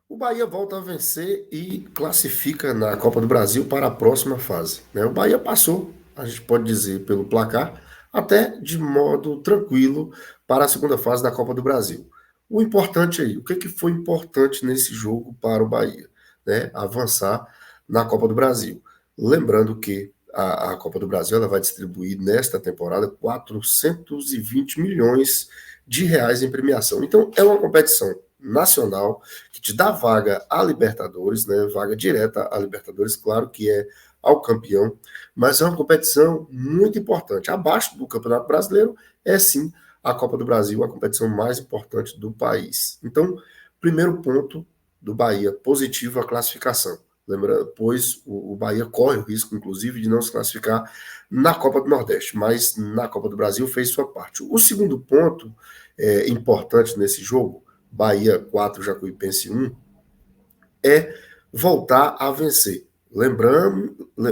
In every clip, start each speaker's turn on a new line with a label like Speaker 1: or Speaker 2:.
Speaker 1: O Bahia volta a vencer e classifica na Copa do Brasil para a próxima fase, né? O Bahia passou, a gente pode dizer, pelo placar, até de modo tranquilo para a segunda fase da Copa do Brasil. O importante aí, o que foi importante nesse jogo para o Bahia, né? Avançar na Copa do Brasil. Lembrando que a Copa do Brasil ela vai distribuir nesta temporada 420 milhões de reais em premiação. Então é uma competição nacional que te dá vaga à Libertadores, né? Vaga direta à Libertadores, claro que é ao campeão, mas é uma competição muito importante. Abaixo do Campeonato Brasileiro é sim a Copa do Brasil, a competição mais importante do país. Então, primeiro ponto do Bahia, positivo a classificação. Lembra, pois o Bahia corre o risco, inclusive, de não se classificar na Copa do Nordeste, mas na Copa do Brasil fez sua parte. O segundo ponto importante nesse jogo, Bahia 4, Jacuipense 1, é voltar a vencer.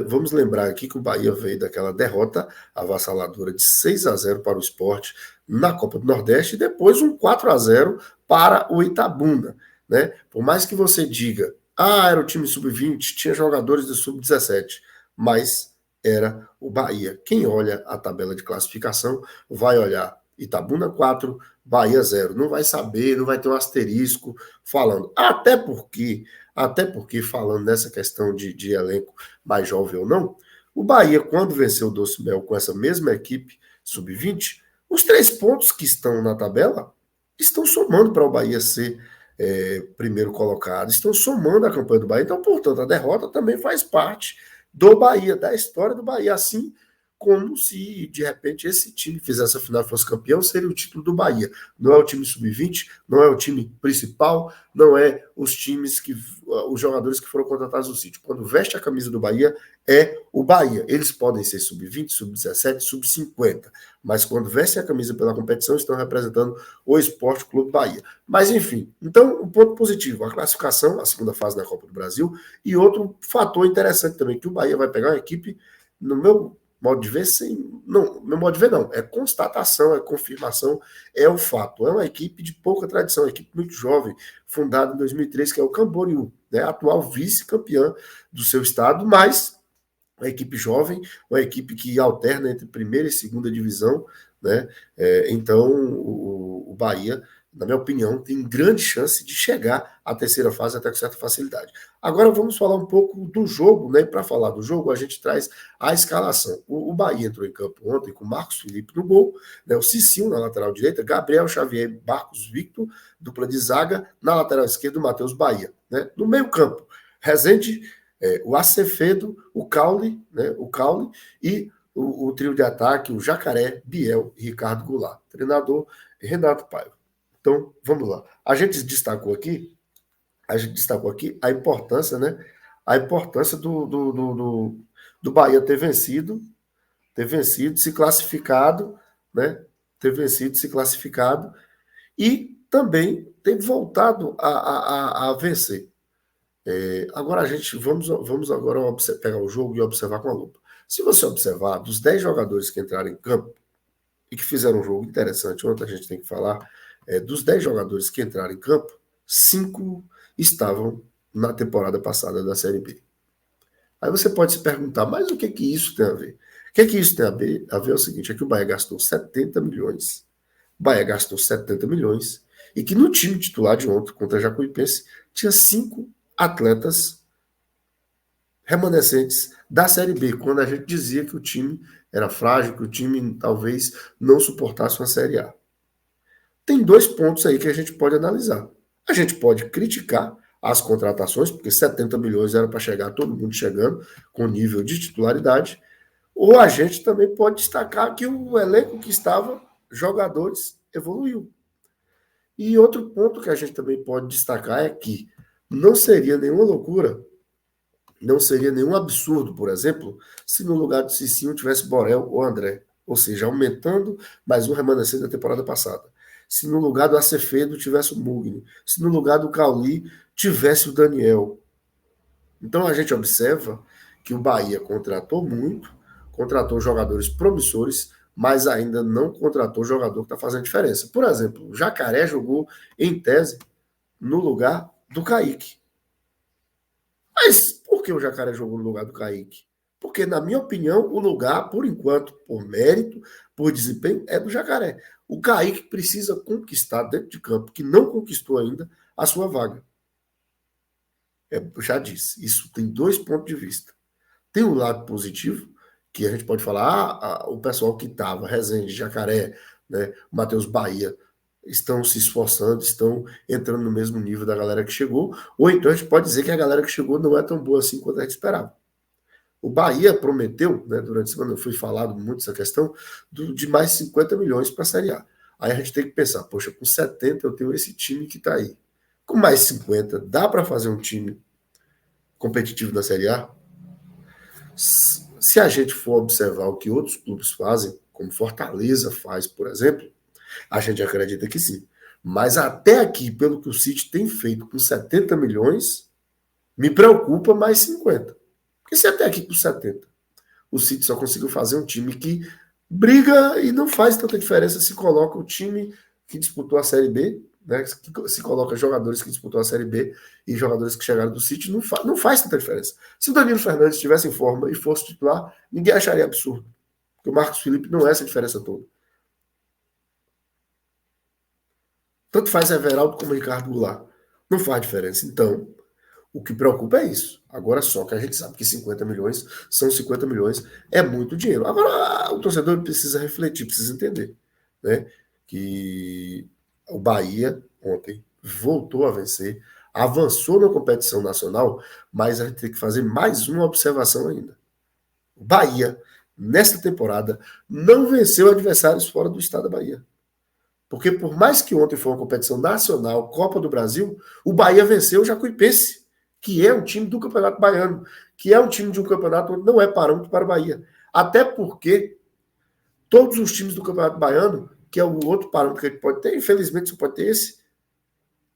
Speaker 1: Vamos lembrar aqui que o Bahia veio daquela derrota avassaladora de 6-0 para o Sport na Copa do Nordeste e depois um 4-0 para o Itabuna, né? Por mais que você diga, era o time sub-20, tinha jogadores do sub-17, mas era o Bahia. Quem olha a tabela de classificação vai olhar Itabuna 4, Bahia 0. Não vai saber, não vai ter um asterisco falando. Até porque falando nessa questão de elenco mais jovem ou não, o Bahia, quando venceu o Doce Mel com essa mesma equipe sub-20, os 3 pontos que estão na tabela estão somando para o Bahia ser primeiro colocado, estão somando a campanha do Bahia. Então, portanto, a derrota também faz parte do Bahia, da história do Bahia. Assim como se, de repente, esse time fizesse a final e fosse campeão, seria o título do Bahia. Não é o time sub-20, não é o time principal, não é os jogadores que foram contratados no sítio. Quando veste a camisa do Bahia, é o Bahia. Eles podem ser sub-20, sub-17, sub-50, mas quando vestem a camisa pela competição, estão representando o Esporte Clube Bahia. Mas, enfim, então, o ponto positivo, a classificação, a segunda fase da Copa do Brasil, e outro fator interessante também, que o Bahia vai pegar uma equipe, no meu modo de ver, sem. Não, meu modo de ver não. É constatação, é confirmação, é o fato. É uma equipe de pouca tradição, uma equipe muito jovem, fundada em 2003, que é o Camboriú, né? Atual vice-campeã do seu estado, mas uma equipe jovem, uma equipe que alterna entre primeira e segunda divisão, né? Então, o Bahia, na minha opinião, tem grande chance de chegar à terceira fase até com certa facilidade. Agora vamos falar um pouco do jogo, né? Para falar do jogo, a gente traz a escalação. O Bahia entrou em campo ontem com Marcos Felipe no gol, né? O Cicinho na lateral direita, Gabriel Xavier, Marcos Victor, dupla de zaga, na lateral esquerda, o Matheus Bahia, né? No meio-campo, Rezende, o Acevedo, o Caule, né? O Caule e o trio de ataque, o Jacaré, Biel e Ricardo Goulart. Treinador Renato Paiva. Então, vamos lá. A gente destacou aqui a importância, né? A importância do Bahia ter vencido, se classificado, né? Ter vencido, se classificado e também ter voltado a vencer. Agora vamos agora pegar o jogo e observar com a lupa. Se você observar, dos 10 jogadores que entraram em campo e que fizeram um jogo interessante, ontem a gente tem que falar, dos 10 jogadores que entraram em campo, 5 estavam na temporada passada da Série B. Aí você pode se perguntar, mas o que isso tem a ver? O que isso tem a ver é o seguinte, é que o Bahia gastou 70 milhões. O Bahia gastou 70 milhões e que no time titular de ontem contra a Jacuipense tinha 5 atletas remanescentes da Série B, quando a gente dizia que o time era frágil, que o time talvez não suportasse uma Série A. Tem 2 pontos aí que a gente pode analisar. A gente pode criticar as contratações, porque 70 milhões era para chegar todo mundo chegando com nível de titularidade, ou a gente também pode destacar que o elenco que estava, jogadores, evoluiu. E outro ponto que a gente também pode destacar é que não seria nenhuma loucura, não seria nenhum absurdo, por exemplo, se no lugar do Cicinho tivesse Borel ou André, ou seja, aumentando mais um remanescente da temporada passada. Se no lugar do Acevedo tivesse o Mugni, se no lugar do Cauli tivesse o Daniel. Então a gente observa que o Bahia contratou muito, contratou jogadores promissores, mas ainda não contratou jogador que está fazendo diferença. Por exemplo, o Jacaré jogou, em tese, no lugar do Kaique. Mas por que o Jacaré jogou no lugar do Kaique? Porque, na minha opinião, o lugar, por enquanto, por mérito, por desempenho, é do Jacaré. O Kaique precisa conquistar dentro de campo, que não conquistou ainda, a sua vaga. Eu já disse, isso tem dois pontos de vista. Tem um lado positivo, que a gente pode falar, o pessoal que estava, Resende, Jacaré, né, Matheus Bahia, estão se esforçando, estão entrando no mesmo nível da galera que chegou, ou então a gente pode dizer que a galera que chegou não é tão boa assim quanto a gente esperava. O Bahia prometeu, né, durante a semana foi falado muito essa questão, de mais 50 milhões para a Série A. Aí a gente tem que pensar, poxa, com 70 eu tenho esse time que está aí. Com mais 50, dá para fazer um time competitivo na Série A? Se a gente for observar o que outros clubes fazem, como Fortaleza faz, por exemplo, a gente acredita que sim. Mas até aqui, pelo que o City tem feito com 70 milhões, me preocupa mais 50. Porque se até aqui com 70, o City só conseguiu fazer um time que briga e não faz tanta diferença se coloca o time que disputou a Série B, né, se coloca jogadores que disputou a Série B e jogadores que chegaram do City, não faz tanta diferença. Se o Danilo Fernandes estivesse em forma e fosse titular, ninguém acharia absurdo. Porque o Marcos Felipe não é essa diferença toda. Tanto faz Everaldo como Ricardo Goulart. Não faz diferença. Então, o que preocupa é isso. Agora só que a gente sabe que 50 milhões são 50 milhões, é muito dinheiro. Agora o torcedor precisa refletir, precisa entender, né? Que o Bahia ontem voltou a vencer, avançou na competição nacional, mas a gente tem que fazer mais uma observação ainda. O Bahia, nesta temporada, não venceu adversários fora do estado da Bahia. Porque por mais que ontem foi uma competição nacional, Copa do Brasil, o Bahia venceu o Jacuipense, que é um time do Campeonato Baiano, que é um time de um campeonato onde não é parâmetro para o Bahia. Até porque todos os times do Campeonato Baiano, que é o outro parâmetro que a gente pode ter, infelizmente só pode ter esse,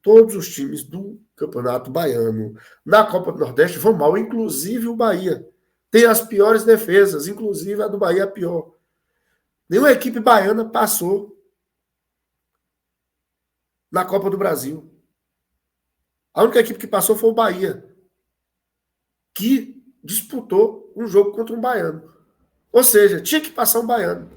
Speaker 1: todos os times do Campeonato Baiano na Copa do Nordeste vão mal, inclusive o Bahia. Tem as piores defesas, inclusive a do Bahia é a pior. Nenhuma equipe baiana passou na Copa do Brasil. A única equipe que passou foi o Bahia, que disputou um jogo contra um baiano. Ou seja, tinha que passar um baiano.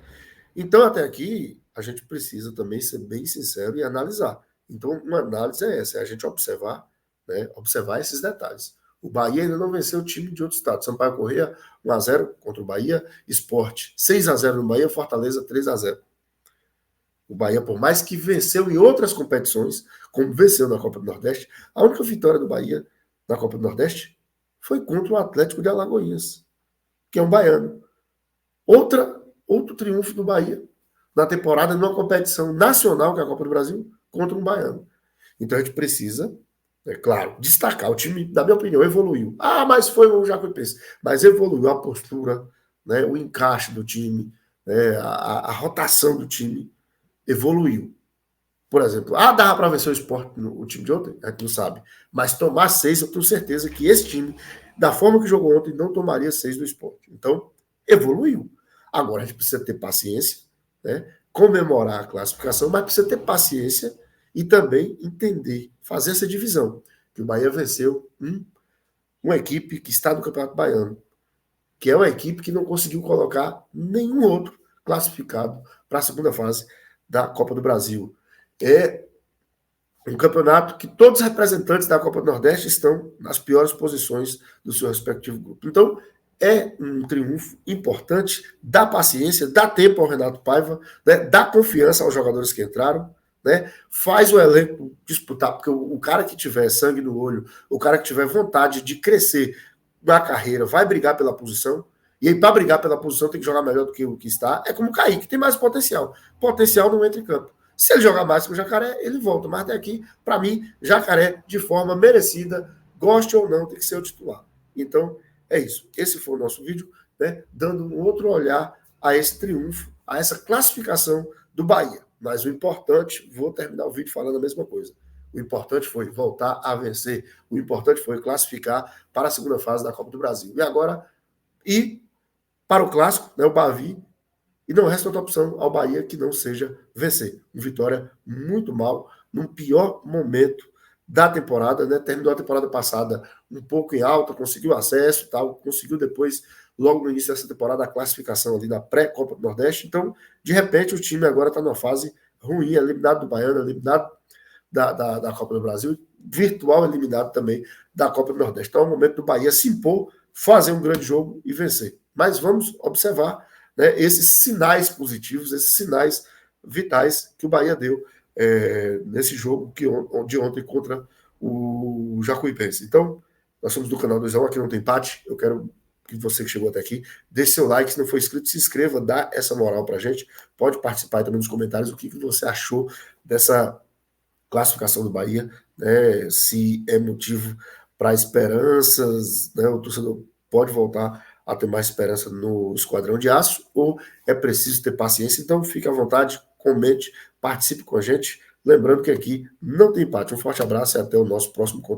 Speaker 1: Então, até aqui, a gente precisa também ser bem sincero e analisar. Então, uma análise é essa, é a gente observar, né, observar esses detalhes. O Bahia ainda não venceu o time de outro estado. Sampaio Corrêa, 1-0 contra o Bahia. Sport, 6-0 no Bahia. Fortaleza, 3-0. O Bahia, por mais que venceu em outras competições, como venceu na Copa do Nordeste, a única vitória do Bahia na Copa do Nordeste foi contra o Atlético de Alagoinhas, que é um baiano. Outro triunfo do Bahia na temporada numa competição nacional, que é a Copa do Brasil, contra um baiano. Então a gente precisa, é claro, destacar. O time, na minha opinião, evoluiu. Ah, mas foi o Jacuipense. Mas evoluiu a postura, né, o encaixe do time, né, a rotação do time evoluiu. Por exemplo, dava para vencer o Sport no time de ontem? A gente não sabe. Mas tomar 6, eu tenho certeza que esse time, da forma que jogou ontem, não tomaria 6 do Sport. Então, evoluiu. Agora a gente precisa ter paciência, né? Comemorar a classificação, mas precisa ter paciência e também entender, fazer essa divisão. Que o Bahia venceu uma equipe que está no Campeonato Baiano, que é uma equipe que não conseguiu colocar nenhum outro classificado para a segunda fase da Copa do Brasil. É um campeonato que todos os representantes da Copa do Nordeste estão nas piores posições do seu respectivo grupo. Então, é um triunfo importante, dá paciência, dá tempo ao Renato Paiva, né, dá confiança aos jogadores que entraram, né, faz o elenco disputar, porque o cara que tiver sangue no olho, o cara que tiver vontade de crescer na carreira, vai brigar pela posição, e aí para brigar pela posição tem que jogar melhor do que o que está, é como o Kaique, tem mais potencial. Potencial não entra em campo. Se ele jogar mais que o Jacaré, ele volta. Mas até aqui, para mim, Jacaré, de forma merecida, goste ou não, tem que ser o titular. Então, é isso. Esse foi o nosso vídeo, né, dando um outro olhar a esse triunfo, a essa classificação do Bahia. Mas o importante, vou terminar o vídeo falando a mesma coisa. O importante foi voltar a vencer. O importante foi classificar para a segunda fase da Copa do Brasil. E agora, ir para o clássico, né, o Bavi, e não resta outra opção ao Bahia que não seja vencer. Uma vitória muito mal, num pior momento da temporada, né? Terminou a temporada passada um pouco em alta, conseguiu acesso, tal, conseguiu depois, logo no início dessa temporada, a classificação ali na pré-Copa do Nordeste. Então, de repente, o time agora está numa fase ruim, eliminado do Baiano, eliminado da Copa do Brasil, virtual eliminado também da Copa do Nordeste. Então é o momento do Bahia se impor, fazer um grande jogo e vencer. Mas vamos observar, né, esses sinais positivos, esses sinais vitais que o Bahia deu nesse jogo de ontem contra o Jacuipense. Então, nós somos do canal 2x1, aqui não tem empate. Eu quero que você que chegou até aqui, deixe seu like, se não for inscrito, se inscreva, dá essa moral pra gente. Pode participar também nos comentários o que você achou dessa classificação do Bahia, né, se é motivo para esperanças, né, o torcedor pode voltar a ter mais esperança no Esquadrão de Aço, ou é preciso ter paciência. Então fique à vontade, comente, participe com a gente. Lembrando que aqui não tem empate. Um forte abraço e até o nosso próximo contato.